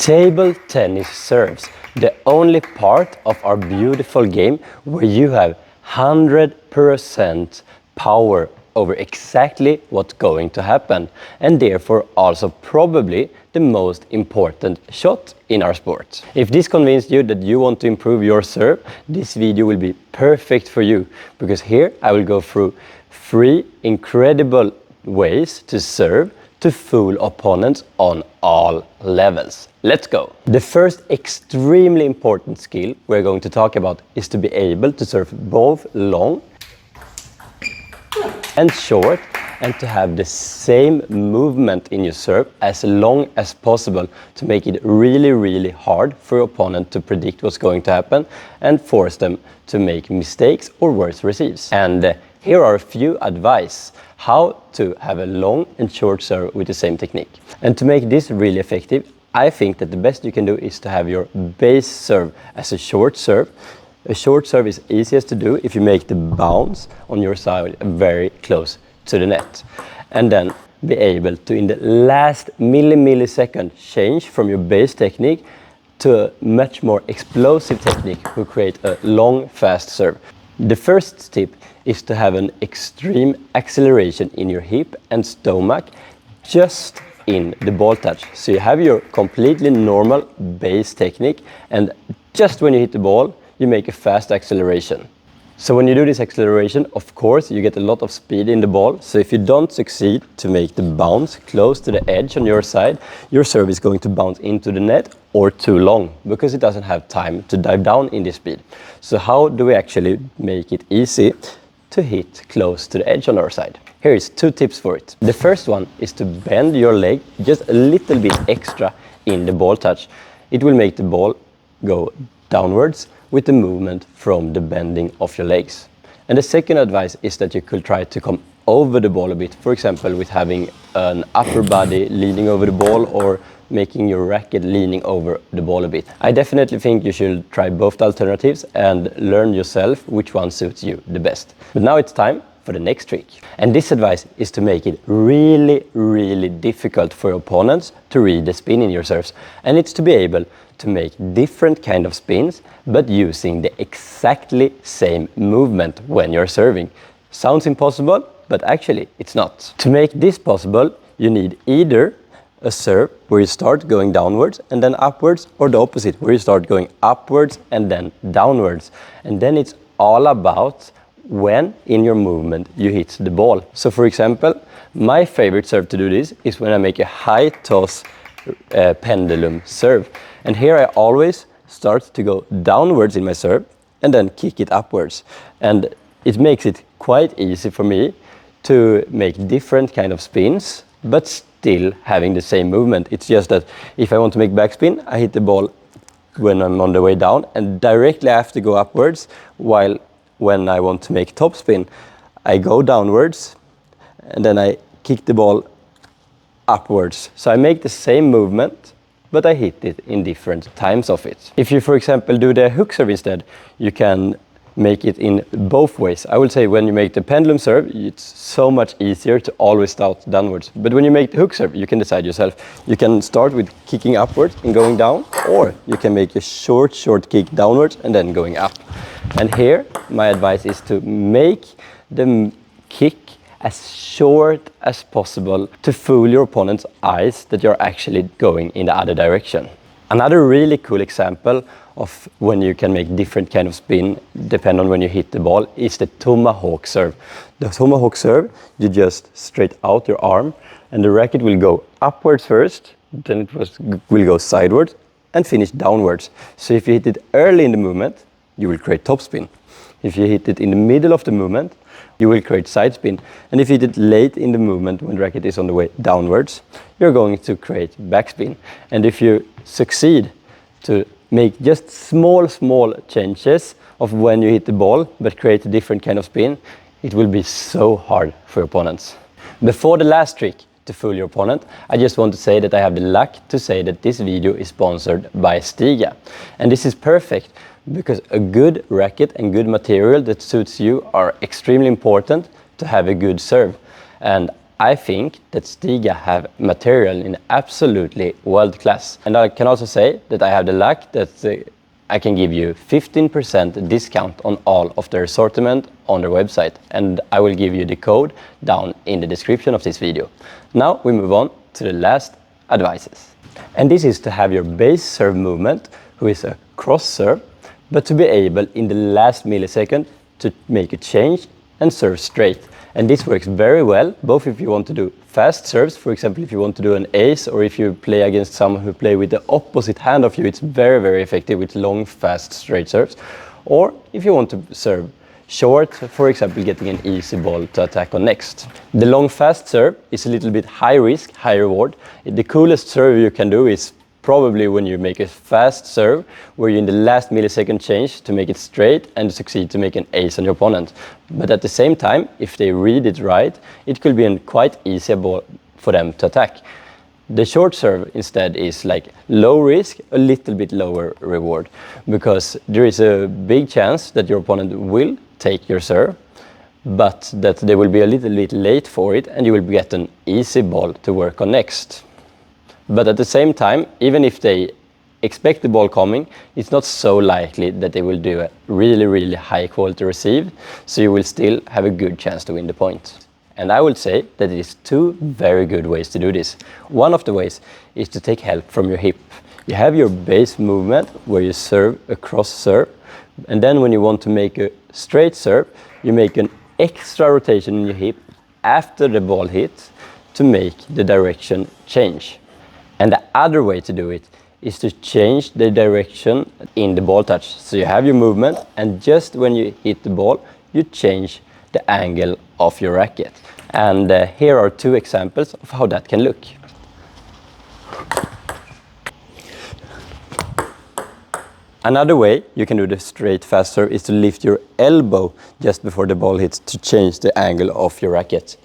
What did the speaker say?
Table tennis serves, the only part of our beautiful game where you have 100% power over exactly what's going to happen, and therefore also probably the most important shot in our sport. If this convinced you that you want to improve your serve, this video will be perfect for you, because here I will go through 3 incredible ways to serve to fool opponents on all levels. Let's go! The first extremely important skill we're going to talk about is to be able to serve both long and short, and to have the same movement in your serve as long as possible to make it really hard for your opponent to predict what's going to happen and force them to make mistakes or worse receives. And here are a few advice how to have a long and short serve with the same technique. And to make this really effective, I think that the best you can do is to have your base serve as a short serve. A short serve is easiest to do if you make the bounce on your side very close to the net. And then be able to, in the last millisecond, change from your base technique to a much more explosive technique to create a long, fast serve. The first tip is to have an extreme acceleration in your hip and stomach just in the ball touch. So you have your completely normal base technique, and just when you hit the ball, you make a fast acceleration. So when you do this acceleration, of course, you get a lot of speed in the ball. So if you don't succeed to make the bounce close to the edge on your side, your serve is going to bounce into the net or too long, because it doesn't have time to dive down in this speed. So how do we actually make it easy to hit close to the edge on our side? Here is 2 tips for it. The first one is to bend your leg just a little bit extra in the ball touch. It will make the ball go downwards with the movement from the bending of your legs. And the second advice is that you could try to come over the ball a bit, for example with having an upper body leaning over the ball or making your racket leaning over the ball a bit. I definitely think you should try both alternatives and learn yourself which one suits you the best. But now it's time for the next trick. And this advice is to make it really difficult for your opponents to read the spin in your serves. And it's to be able to make different kind of spins, but using the exactly same movement when you're serving. Sounds impossible, but actually it's not. To make this possible, you need either a serve where you start going downwards and then upwards, or the opposite, where you start going upwards and then downwards. And then it's all about when in your movement you hit the ball. So for example, my favorite serve to do this is when I make a high toss pendulum serve. And here I always start to go downwards in my serve and then kick it upwards. And it makes it quite easy for me to make different kind of spins, but still having the same movement. It's just that if I want to make backspin, I hit the ball when I'm on the way down, and directly I have to go upwards, while when I want to make topspin, I go downwards and then I kick the ball upwards. So I make the same movement, but I hit it in different times of it. If you, for example, do the hook serve instead, you can make it in both ways. I would say when you make the pendulum serve, it's so much easier to always start downwards. But when you make the hook serve, you can decide yourself. You can start with kicking upwards and going down, or you can make a short kick downwards and then going up. And here, my advice is to make the kick as short as possible to fool your opponent's eyes that you're actually going in the other direction. Another really cool example of when you can make different kind of spin depending on when you hit the ball is the tomahawk serve. The tomahawk serve, you just straight out your arm and the racket will go upwards first, then it will go sidewards and finish downwards. So if you hit it early in the movement, you will create topspin. If you hit it in the middle of the movement, you will create side spin. And if you hit it late in the movement when the racket is on the way downwards, you're going to create backspin. And if you succeed to make just small changes of when you hit the ball, but create a different kind of spin, it will be so hard for your opponents. Before the last trick to fool your opponent, I just want to say that I have the luck to say that this video is sponsored by STIGA. And this is perfect because a good racket and good material that suits you are extremely important to have a good serve. And I think that STIGA have material in absolutely world class. And I can also say that I have the luck that I can give you 15% discount on all of their assortment on their website. And I will give you the code down in the description of this video. Now we move on to the last advices. And this is to have your base serve movement, who is a cross serve, but to be able in the last millisecond to make a change and serve straight. And this works very well, both if you want to do fast serves, for example, if you want to do an ace, or if you play against someone who play with the opposite hand of you, it's very, very effective with long, fast, straight serves. Or if you want to serve short, for example, getting an easy ball to attack on next. The long, fast serve is a little bit high risk, high reward. The coolest serve you can do is probably when you make a fast serve, where you in the last millisecond change to make it straight and succeed to make an ace on your opponent. But at the same time, if they read it right, it could be a quite easy ball for them to attack. The short serve instead is like low risk, a little bit lower reward, because there is a big chance that your opponent will take your serve, but that they will be a little bit late for it and you will get an easy ball to work on next. But at the same time, even if they expect the ball coming, it's not so likely that they will do a really, really high quality receive, so you will still have a good chance to win the point. And I would say that it is two very good ways to do this. One of the ways is to take help from your hip. You have your base movement where you serve a cross serve, and then when you want to make a straight serve, you make an extra rotation in your hip after the ball hits to make the direction change. And the other way to do it is to change the direction in the ball touch. So you have your movement, and just when you hit the ball, you change the angle of your racket. And here are two examples of how that can look. Another way you can do the straight fast serve is to lift your elbow just before the ball hits to change the angle of your racket.